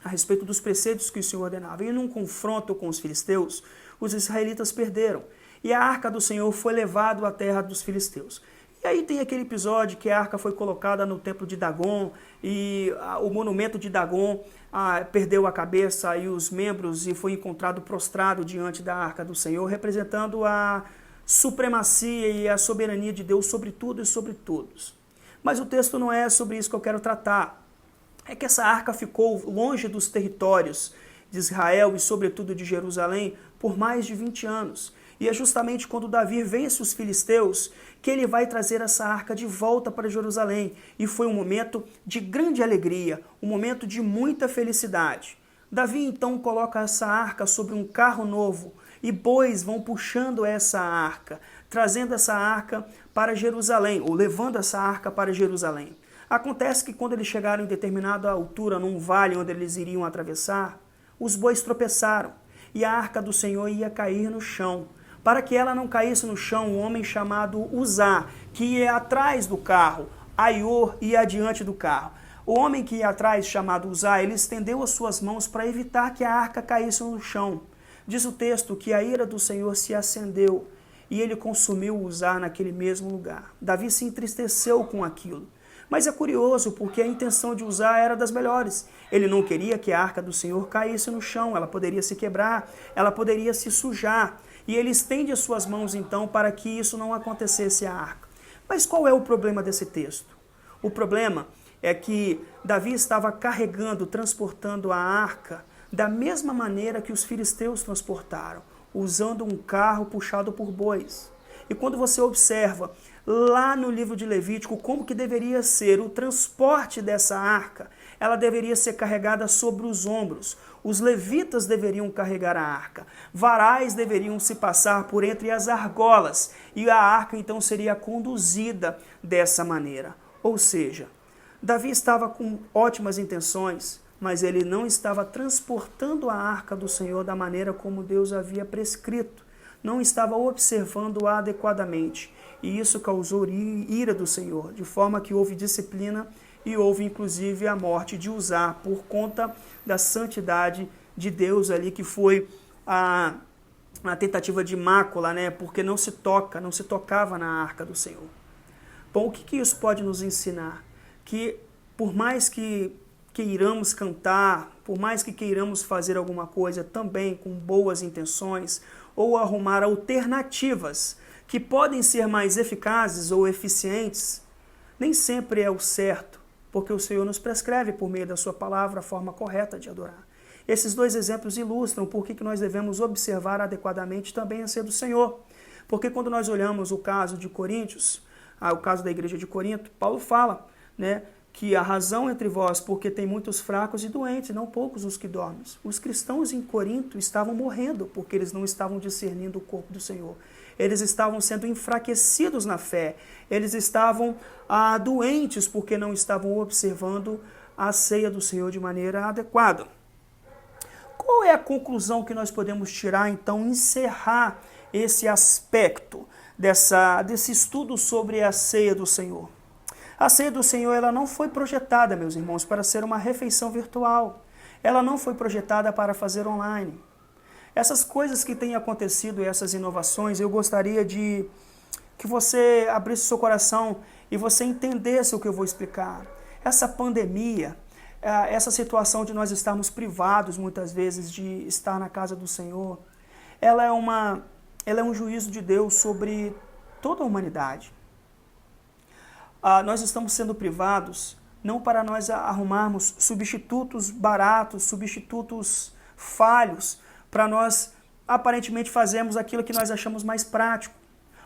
a respeito dos preceitos que o Senhor ordenava. E num confronto com os filisteus, os israelitas perderam. E a arca do Senhor foi levada à terra dos filisteus. E aí tem aquele episódio que a arca foi colocada no templo de Dagon e o monumento de Dagon perdeu a cabeça e os membros e foi encontrado prostrado diante da arca do Senhor, representando a supremacia e a soberania de Deus sobre tudo e sobre todos. Mas o texto não é sobre isso que eu quero tratar. é que essa arca ficou longe dos territórios de Israel e sobretudo de Jerusalém por mais de 20 anos. E é justamente quando Davi vence os filisteus que ele vai trazer essa arca de volta para Jerusalém. E foi um momento de grande alegria, um momento de muita felicidade. Davi então coloca essa arca sobre um carro novo e bois vão puxando essa arca, trazendo essa arca para Jerusalém, ou levando essa arca para Jerusalém. Acontece que quando eles chegaram em determinada altura, num vale onde eles iriam atravessar, os bois tropeçaram e a arca do Senhor ia cair no chão. Para que ela não caísse no chão, um homem chamado Uzá, que ia atrás do carro, Aior ia adiante do carro. O homem que ia atrás, chamado Uzá, ele estendeu as suas mãos para evitar que a arca caísse no chão. Diz o texto que a ira do Senhor se acendeu e ele consumiu Uzá naquele mesmo lugar. Davi se entristeceu com aquilo. Mas é curioso porque a intenção de Uzá era das melhores. Ele não queria que a arca do Senhor caísse no chão, ela poderia se quebrar, ela poderia se sujar. E ele estende as suas mãos então para que isso não acontecesse à arca. Mas qual é o problema desse texto? O problema é que Davi estava carregando, transportando a arca da mesma maneira que os filisteus transportaram, usando um carro puxado por bois. E quando você observa lá no livro de Levítico como que deveria ser o transporte dessa arca, ela deveria ser carregada sobre os ombros. Os levitas deveriam carregar a arca. Varais deveriam se passar por entre as argolas. E a arca então seria conduzida dessa maneira. Ou seja, Davi estava com ótimas intenções, mas ele não estava transportando a arca do Senhor da maneira como Deus havia prescrito. Não estava observando adequadamente. E isso causou ira do Senhor, de forma que houve disciplina e houve inclusive a morte de Uzá por conta da santidade de Deus ali, que foi a tentativa de mácula, né? Porque não se tocava na arca do Senhor. Bom, o que isso pode nos ensinar? Que por mais que queiramos cantar, por mais que queiramos fazer alguma coisa também com boas intenções, ou arrumar alternativas que podem ser mais eficazes ou eficientes, nem sempre é o certo, porque o Senhor nos prescreve por meio da sua palavra a forma correta de adorar. Esses dois exemplos ilustram por que nós devemos observar adequadamente também a ceia do Senhor. Porque quando nós olhamos o caso de Coríntios, o caso da igreja de Corinto, Paulo fala, né, que a razão entre vós, porque tem muitos fracos e doentes, não poucos os que dormem. Os cristãos em Corinto estavam morrendo, porque eles não estavam discernindo o corpo do Senhor. Eles estavam sendo enfraquecidos na fé. Eles estavam doentes, porque não estavam observando a ceia do Senhor de maneira adequada. Qual é a conclusão que nós podemos tirar, então, encerrar esse aspecto desse estudo sobre a ceia do Senhor? A ceia do Senhor, ela não foi projetada, meus irmãos, para ser uma refeição virtual. Ela não foi projetada para fazer online. Essas coisas que têm acontecido, essas inovações, eu gostaria de que você abrisse seu coração e você entendesse o que eu vou explicar. Essa pandemia, essa situação de nós estarmos privados, muitas vezes, de estar na casa do Senhor, ela é um juízo de Deus sobre toda a humanidade. Nós estamos sendo privados não para nós arrumarmos substitutos baratos, substitutos falhos, para nós aparentemente fazermos aquilo que nós achamos mais prático,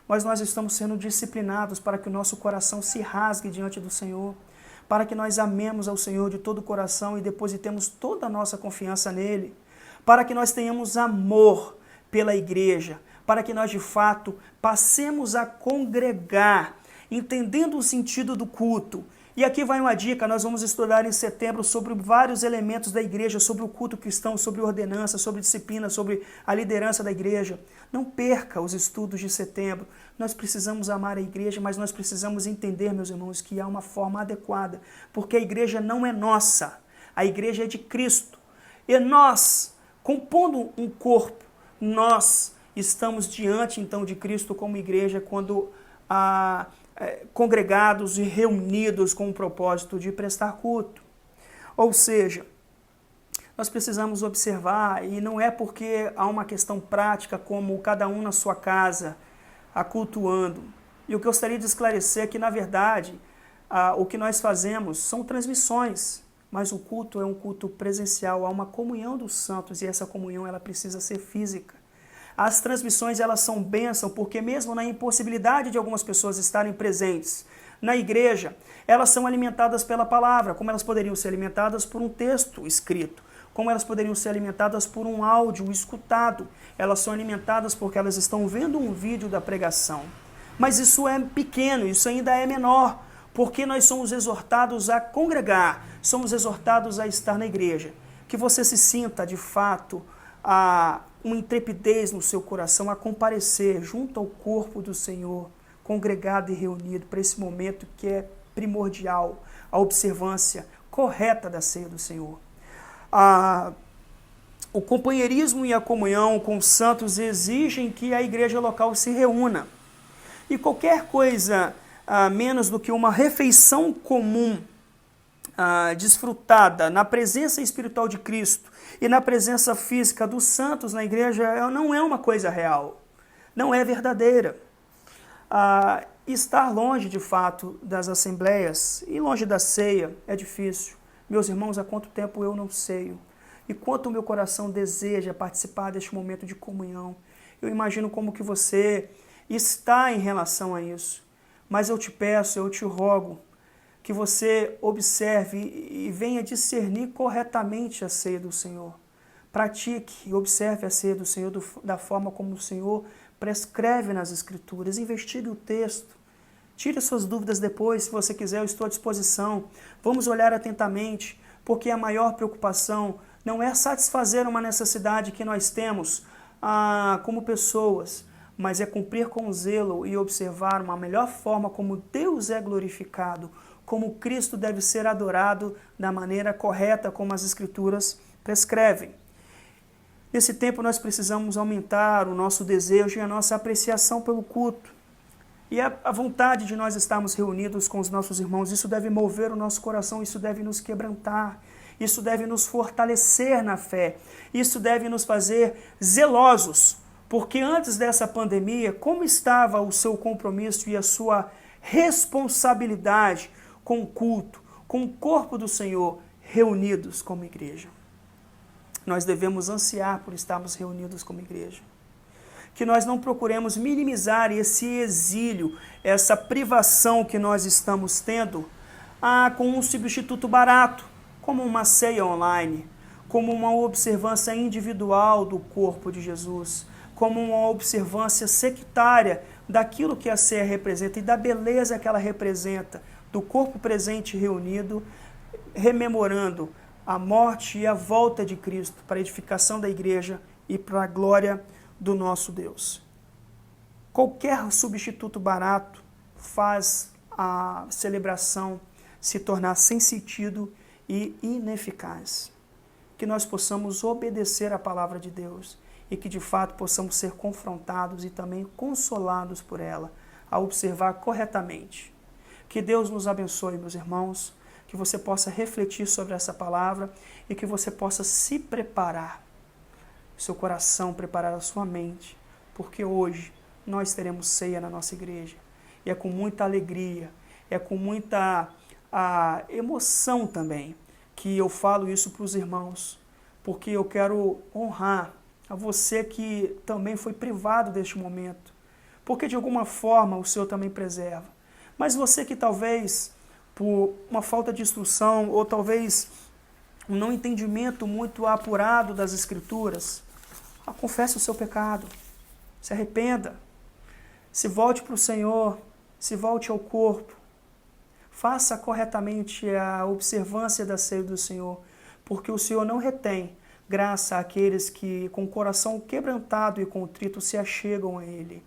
mas nós estamos sendo disciplinados para que o nosso coração se rasgue diante do Senhor, para que nós amemos ao Senhor de todo o coração e depositemos toda a nossa confiança nele, para que nós tenhamos amor pela igreja, para que nós de fato passemos a congregar, entendendo o sentido do culto. E aqui vai uma dica, nós vamos estudar em setembro sobre vários elementos da igreja, sobre o culto cristão, sobre ordenança, sobre disciplina, sobre a liderança da igreja. Não perca os estudos de setembro. Nós precisamos amar a igreja, mas nós precisamos entender, meus irmãos, que há uma forma adequada, porque a igreja não é nossa, a igreja é de Cristo. E nós, compondo um corpo, nós estamos diante então de Cristo como igreja quando congregados e reunidos com o propósito de prestar culto. Ou seja, nós precisamos observar, e não é porque há uma questão prática como cada um na sua casa, cultuando. E o que eu gostaria de esclarecer é que, na verdade, o que nós fazemos são transmissões. mas o culto é um culto presencial, há uma comunhão dos santos e essa comunhão ela precisa ser física. As transmissões elas são bênção porque mesmo na impossibilidade de algumas pessoas estarem presentes na igreja, elas são alimentadas pela palavra, como elas poderiam ser alimentadas por um texto escrito, como elas poderiam ser alimentadas por um áudio escutado. Elas são alimentadas porque elas estão vendo um vídeo da pregação. Mas isso é pequeno, isso ainda é menor, porque nós somos exortados a congregar, somos exortados a estar na igreja. Que você se sinta, de fato, uma intrepidez no seu coração a comparecer junto ao corpo do Senhor, congregado e reunido para esse momento que é primordial, a observância correta da ceia do Senhor. O companheirismo e a comunhão com os santos exigem que a igreja local se reúna. E qualquer coisa menos do que uma refeição comum desfrutada na presença espiritual de Cristo e na presença física dos santos na igreja não é uma coisa real, não é verdadeira. Estar longe, de fato, das assembleias e longe da ceia é difícil. Meus irmãos, há quanto tempo eu não ceio? E quanto o meu coração deseja participar deste momento de comunhão. Eu imagino como que você está em relação a isso. Mas eu te peço, eu te rogo, que você observe e venha discernir corretamente a ceia do Senhor. Pratique e observe a ceia do Senhor da forma como o Senhor prescreve nas Escrituras. Investigue o texto. Tire suas dúvidas depois, se você quiser, eu estou à disposição. Vamos olhar atentamente, porque a maior preocupação não é satisfazer uma necessidade que nós temos como pessoas, mas é cumprir com zelo e observar uma melhor forma como Deus é glorificado, como Cristo deve ser adorado da maneira correta como as Escrituras prescrevem. Nesse tempo nós precisamos aumentar o nosso desejo e a nossa apreciação pelo culto. E a vontade de nós estarmos reunidos com os nossos irmãos, isso deve mover o nosso coração, isso deve nos quebrantar, isso deve nos fortalecer na fé, isso deve nos fazer zelosos, porque antes dessa pandemia, como estava o seu compromisso e a sua responsabilidade com o culto, com o corpo do Senhor, reunidos como igreja? Nós devemos ansiar por estarmos reunidos como igreja. Que nós não procuremos minimizar esse exílio, essa privação que nós estamos tendo com um substituto barato, como uma ceia online, como uma observância individual do corpo de Jesus, como uma observância sectária daquilo que a ceia representa e da beleza que ela representa, do corpo presente reunido, rememorando a morte e a volta de Cristo para a edificação da igreja e para a glória do nosso Deus. Qualquer substituto barato faz a celebração se tornar sem sentido e ineficaz. Que nós possamos obedecer à palavra de Deus e que de fato possamos ser confrontados e também consolados por ela, a observar corretamente. Que Deus nos abençoe, meus irmãos, que você possa refletir sobre essa palavra e que você possa se preparar, seu coração, preparar a sua mente, porque hoje nós teremos ceia na nossa igreja. E é com muita alegria, é com muita emoção também que eu falo isso para os irmãos, porque eu quero honrar a você que também foi privado deste momento, porque de alguma forma o Senhor também preserva. Mas você que talvez, por uma falta de instrução, ou talvez um não entendimento muito apurado das Escrituras, confesse o seu pecado, se arrependa, se volte para o Senhor, se volte ao corpo, faça corretamente a observância da ceia do Senhor, porque o Senhor não retém graça àqueles que com o coração quebrantado e contrito se achegam a Ele.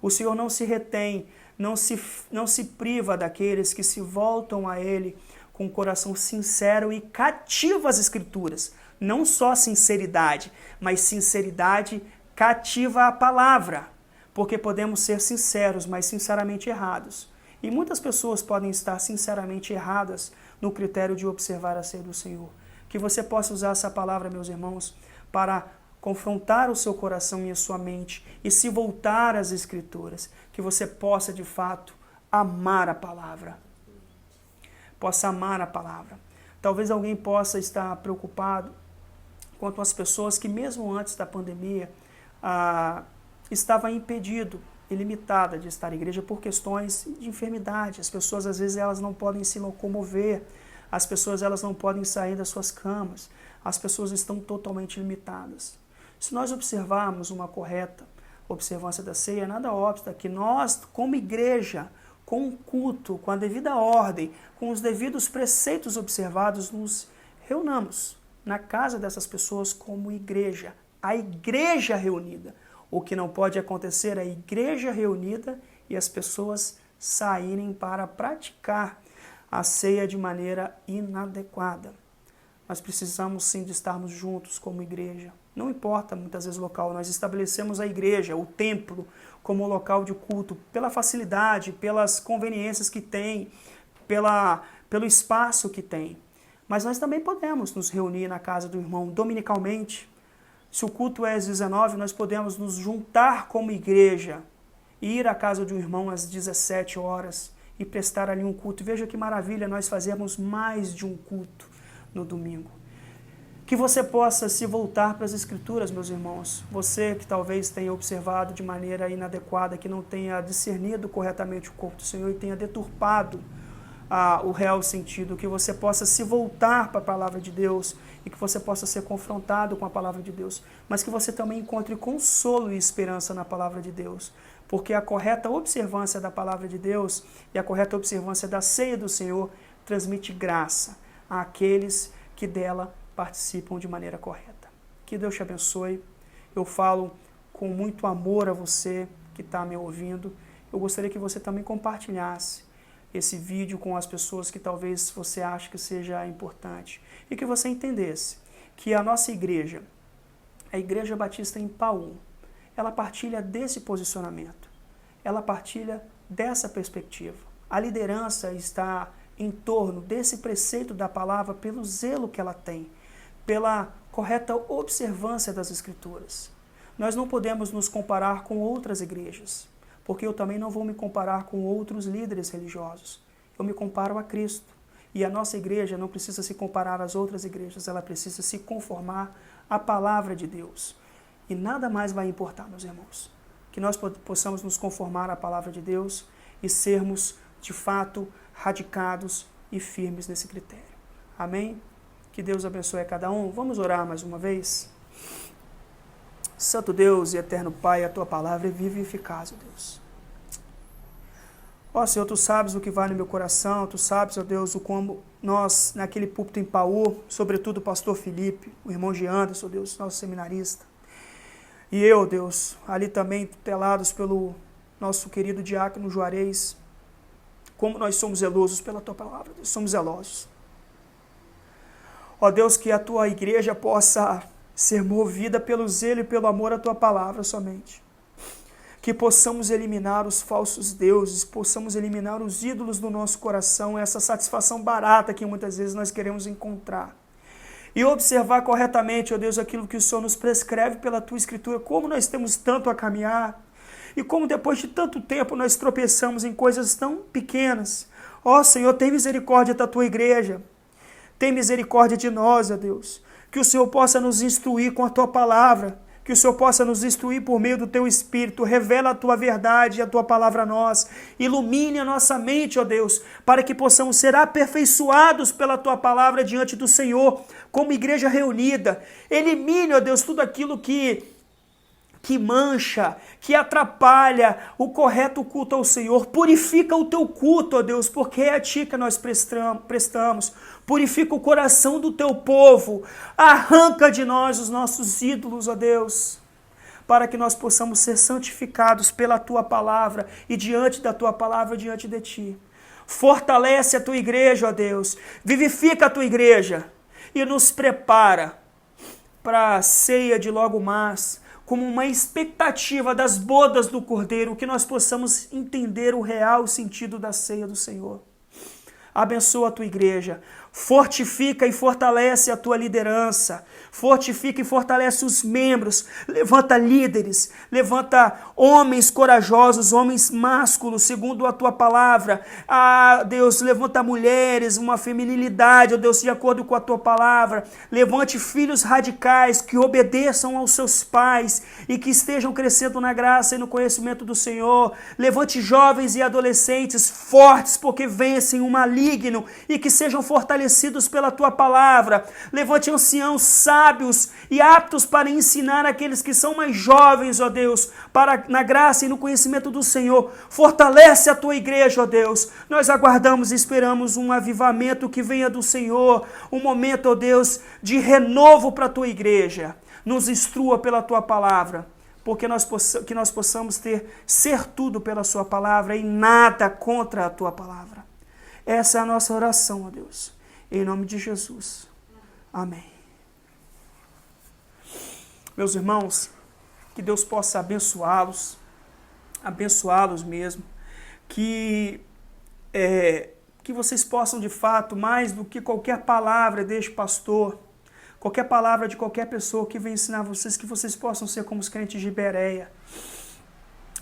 O Senhor não se retém, não se priva daqueles que se voltam a Ele com o coração sincero e cativo às Escrituras. Não só sinceridade, mas sinceridade cativa a palavra. Porque podemos ser sinceros, mas sinceramente errados. E muitas pessoas podem estar sinceramente erradas no critério de observar a ceia do Senhor. Que você possa usar essa palavra, meus irmãos, para confrontar o seu coração e a sua mente e se voltar às Escrituras. Que você possa, de fato, amar a palavra. Possa amar a palavra. Talvez alguém possa estar preocupado quanto às pessoas que mesmo antes da pandemia estava impedido e limitada de estar à igreja por questões de enfermidade. As pessoas às vezes elas não podem se locomover, as pessoas elas não podem sair das suas camas, as pessoas estão totalmente limitadas. Se nós observarmos uma correta observância da ceia, nada obsta que nós, como igreja, com o culto, com a devida ordem, com os devidos preceitos observados, nos reunamos na casa dessas pessoas como igreja, a igreja reunida. O que não pode acontecer é a igreja reunida e as pessoas saírem para praticar a ceia de maneira inadequada. Nós precisamos sim de estarmos juntos como igreja. Não importa muitas vezes o local, nós estabelecemos a igreja, o templo, como local de culto, pela facilidade, pelas conveniências que tem, pelo espaço que tem. Mas nós também podemos nos reunir na casa do irmão dominicalmente. Se o culto é às 19, nós podemos nos juntar como igreja e ir à casa de um irmão às 17 horas e prestar ali um culto. Veja que maravilha nós fazemos mais de um culto no domingo. Que você possa se voltar para as Escrituras, meus irmãos. Você que talvez tenha observado de maneira inadequada, que não tenha discernido corretamente o corpo do Senhor e tenha deturpado o real sentido, que você possa se voltar para a palavra de Deus e que você possa ser confrontado com a palavra de Deus, mas que você também encontre consolo e esperança na palavra de Deus, porque a correta observância da palavra de Deus e a correta observância da ceia do Senhor transmite graça àqueles que dela participam de maneira correta. Que Deus te abençoe. Eu falo com muito amor a você que está me ouvindo. Eu gostaria que você também compartilhasse esse vídeo com as pessoas que talvez você ache que seja importante. E que você entendesse que a nossa igreja, a Igreja Batista em Paú, ela partilha desse posicionamento. Ela partilha dessa perspectiva. A liderança está em torno desse preceito da palavra pelo zelo que ela tem, pela correta observância das Escrituras. Nós não podemos nos comparar com outras igrejas, porque eu também não vou me comparar com outros líderes religiosos. Eu me comparo a Cristo. E a nossa igreja não precisa se comparar às outras igrejas, ela precisa se conformar à palavra de Deus. E nada mais vai importar, meus irmãos, que nós possamos nos conformar à palavra de Deus e sermos, de fato, radicados e firmes nesse critério. Amém? Que Deus abençoe a cada um. Vamos orar mais uma vez? Santo Deus e eterno Pai, a Tua palavra é viva e eficaz, ó Deus. Ó Senhor, Tu sabes o que vai no meu coração, Tu sabes, ó Deus, o como nós, naquele púlpito em Paú, sobretudo o pastor Felipe, o irmão Gianderson, ó Deus, nosso seminarista, e eu, Deus, ali também tutelados pelo nosso querido diácono Juarez, como nós somos zelosos pela Tua palavra, Deus, somos zelosos. Ó Deus, que a Tua igreja possa ser movida pelo zelo e pelo amor à Tua palavra somente. Que possamos eliminar os falsos deuses, possamos eliminar os ídolos do nosso coração, essa satisfação barata que muitas vezes nós queremos encontrar. E observar corretamente, ó Deus, aquilo que o Senhor nos prescreve pela Tua Escritura, como nós temos tanto a caminhar, e como depois de tanto tempo nós tropeçamos em coisas tão pequenas. Ó Senhor, tem misericórdia da Tua igreja. Tem misericórdia de nós, ó Deus. Que o Senhor possa nos instruir com a Tua palavra. Que o Senhor possa nos instruir por meio do Teu Espírito. Revela a Tua verdade e a Tua palavra a nós. Ilumine a nossa mente, ó Deus, para que possamos ser aperfeiçoados pela Tua palavra diante do Senhor, como igreja reunida. Elimine, ó Deus, tudo aquilo que mancha, que atrapalha o correto culto ao Senhor. Purifica o Teu culto, ó Deus, porque é a Ti que nós prestamos. Purifica o coração do Teu povo. Arranca de nós os nossos ídolos, ó Deus, para que nós possamos ser santificados pela Tua palavra e diante da Tua palavra, diante de Ti. Fortalece a Tua igreja, ó Deus. Vivifica a Tua igreja e nos prepara para a ceia de logo mais, como uma expectativa das bodas do Cordeiro, que nós possamos entender o real sentido da ceia do Senhor. Abençoa a Tua igreja, Fortifica e fortalece a tua liderança. Fortifica e fortalece os membros. Levanta líderes. Levanta homens corajosos, homens másculos, segundo a tua palavra. Ah, Deus, levanta mulheres, uma feminilidade, ó Deus, de acordo com a tua palavra. Levante filhos radicais que obedeçam aos seus pais e que estejam crescendo na graça e no conhecimento do Senhor. Levante jovens e adolescentes fortes, porque vencem o maligno e que sejam fortalecidos pela tua palavra. Levante anciãos sábios e aptos para ensinar aqueles que são mais jovens, ó Deus, na graça e no conhecimento do Senhor. Fortalece a tua igreja, ó Deus. Nós aguardamos e esperamos um avivamento que venha do Senhor, um momento, ó Deus, de renovo para a tua igreja. Nos instrua pela tua palavra, porque que nós possamos ser tudo pela sua palavra e nada contra a tua palavra. Essa é a nossa oração, ó Deus. Em nome de Jesus. Amém. Meus irmãos, que Deus possa abençoá-los mesmo, que vocês possam de fato, mais do que qualquer palavra deste pastor, qualquer palavra de qualquer pessoa que venha ensinar vocês, que vocês possam ser como os crentes de Bereia.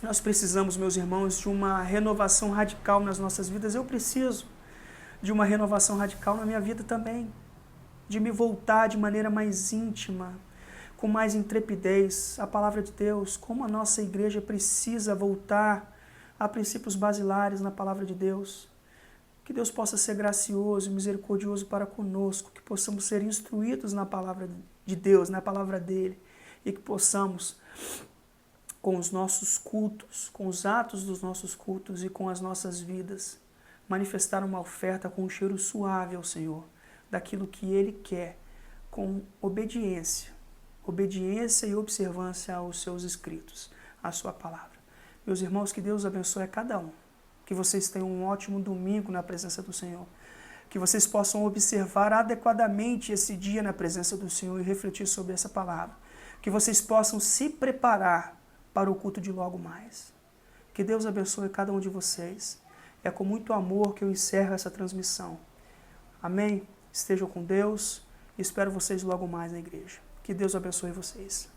Nós precisamos, meus irmãos, de uma renovação radical nas nossas vidas. Eu preciso de uma renovação radical na minha vida também, de me voltar de maneira mais íntima, com mais intrepidez à palavra de Deus, como a nossa igreja precisa voltar a princípios basilares na palavra de Deus. Que Deus possa ser gracioso e misericordioso para conosco, que possamos ser instruídos na palavra de Deus, na palavra dele, e que possamos, com os nossos cultos, com os atos dos nossos cultos e com as nossas vidas, manifestar uma oferta com um cheiro suave ao Senhor, daquilo que Ele quer, com obediência e observância aos seus escritos, à sua palavra. Meus irmãos, que Deus abençoe a cada um, que vocês tenham um ótimo domingo na presença do Senhor, que vocês possam observar adequadamente esse dia na presença do Senhor e refletir sobre essa palavra, que vocês possam se preparar para o culto de logo mais. Que Deus abençoe cada um de vocês. É com muito amor que eu encerro essa transmissão. Amém? Estejam com Deus e espero vocês logo mais na igreja. Que Deus abençoe vocês.